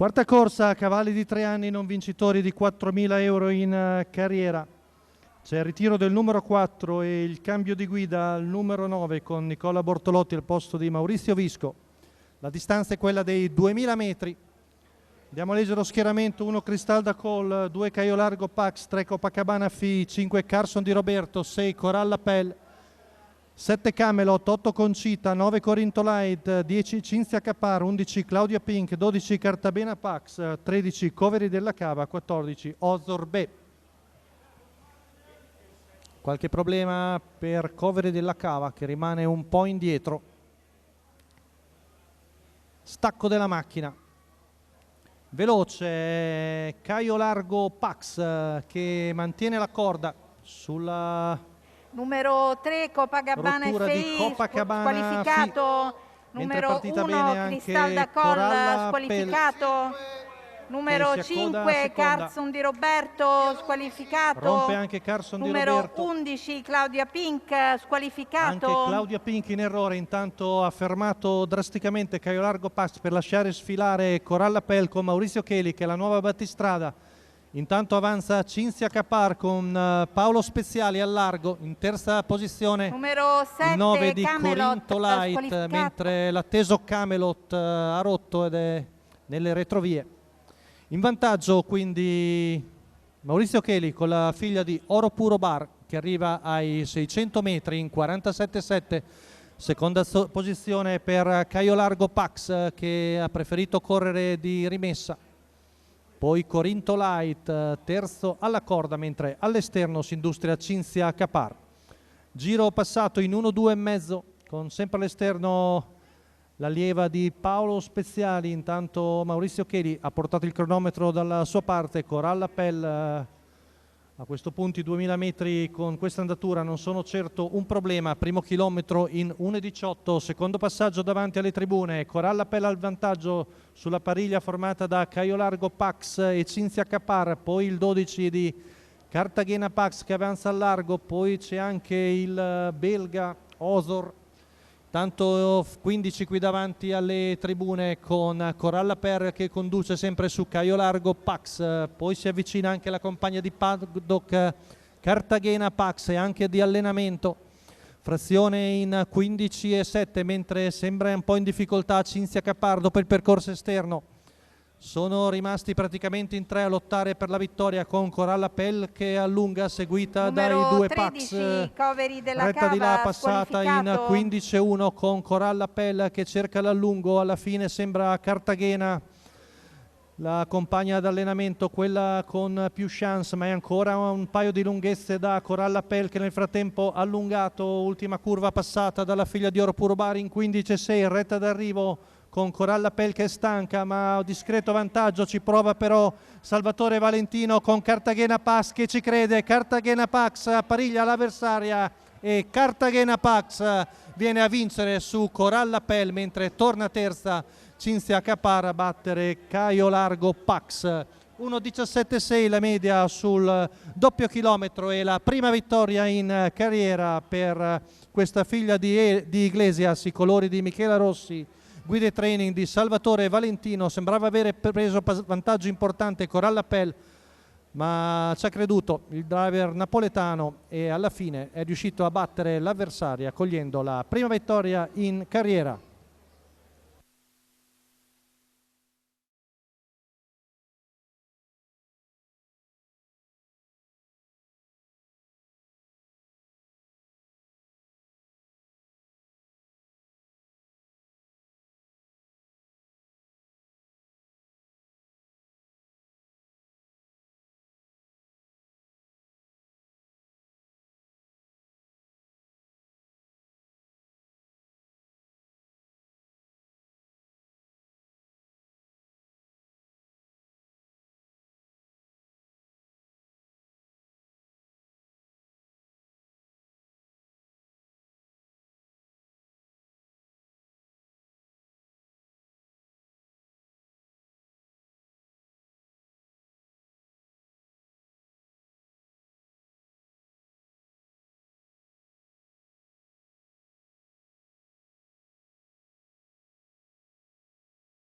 Quarta corsa, cavalli di 3 anni non vincitori di 4.000 euro in carriera. C'è il ritiro del numero 4 e il cambio di guida al numero 9 con Nicola Bortolotti al posto di Maurizio Visco. La distanza è quella dei 2000 metri. Andiamo a leggere lo schieramento: 1 Cristalda Call, 2 Caio Largo Pax, 3 Copacabana Fi, 5 Carson di Roberto, 6 Coralla Pell, 7 Camelot, 8 Concita, 9 Corinto Light, 10 Cinzia Capar, 11 Claudia Pink, 12 Cartabena Pax, 13 Coveri della Cava, 14 Ozorbe. Qualche problema per Coveri della Cava che rimane un po' indietro. Stacco della macchina. Veloce Caio Largo Pax che mantiene la corda sulla numero 3 Copacabana FI squalificato, numero 1 Cristalda Call squalificato, numero 5 Carson di Roberto squalificato, rompe anche Carson numero di Roberto. 11 Claudia Pink squalificato. Anche Claudia Pink in errore, intanto ha fermato drasticamente Caio Largo Pax per lasciare sfilare Coralla Pell con Maurizio Cheli, che è la nuova battistrada. Intanto avanza Cinzia Capar con Paolo Speziali al largo, in terza posizione numero 7 il 9 di Camelot, Corinto Light, mentre l'atteso Camelot ha rotto ed è nelle retrovie. In vantaggio quindi Maurizio Cheli con la figlia di Oro Puro Bar, che arriva ai 600 metri in 47,7. Seconda posizione per Caio Largo Pax, che ha preferito correre di rimessa. Poi Corinto Light, terzo alla corda, mentre all'esterno si industria Cinzia Capar. Giro passato in 1-2,5, con sempre all'esterno l'allieva di Paolo Speziali. Intanto Maurizio Cheli ha portato il cronometro dalla sua parte. Coralla Pell, a questo punto i 2000 metri con questa andatura non sono certo un problema. Primo chilometro in 1,18, secondo passaggio davanti alle tribune. Coralla Pell al vantaggio sulla pariglia formata da Caio Largo Pax e Cinzia Capar, poi il 12 di Cartagena Pax che avanza al largo, poi c'è anche il belga Ozor. Tanto 15 qui davanti alle tribune con Coralla Pell che conduce sempre su Caio Largo Pax, poi si avvicina anche la compagna di paddock Cartagena Pax e anche di allenamento. Frazione in 15,7, mentre sembra un po' in difficoltà Cinzia Capar dopo il percorso esterno. Sono rimasti praticamente in 3 a lottare per la vittoria, con Coralla Pell che allunga, seguita numero dai 2 13, Pax. Coveri della Retta Cava, di là passata in 15,1 con Coralla Pell che cerca l'allungo. Alla fine sembra Cartagena la compagna d'allenamento, quella con più chance, ma è ancora un paio di lunghezze da Coralla Pell che nel frattempo ha allungato. Ultima curva passata dalla figlia di Oro Puro Bar in 15,6, retta d'arrivo con Coralla Pell che è stanca ma a discreto vantaggio. Ci prova però Salvatore Valentino con Cartagena Pax che ci crede. Cartagena Pax appariglia l'avversaria e Cartagena Pax viene a vincere su Coralla Pell, mentre torna terza Cinzia Capar a battere Caio Largo Pax. 1,17,6 la media sul doppio chilometro e la prima vittoria in carriera per questa figlia di Iglesias, i colori di Michela Rossi. Guida e training di Salvatore Valentino. Sembrava avere preso vantaggio importante Coralla Pell, ma ci ha creduto il driver napoletano e alla fine è riuscito a battere l'avversaria cogliendo la prima vittoria in carriera.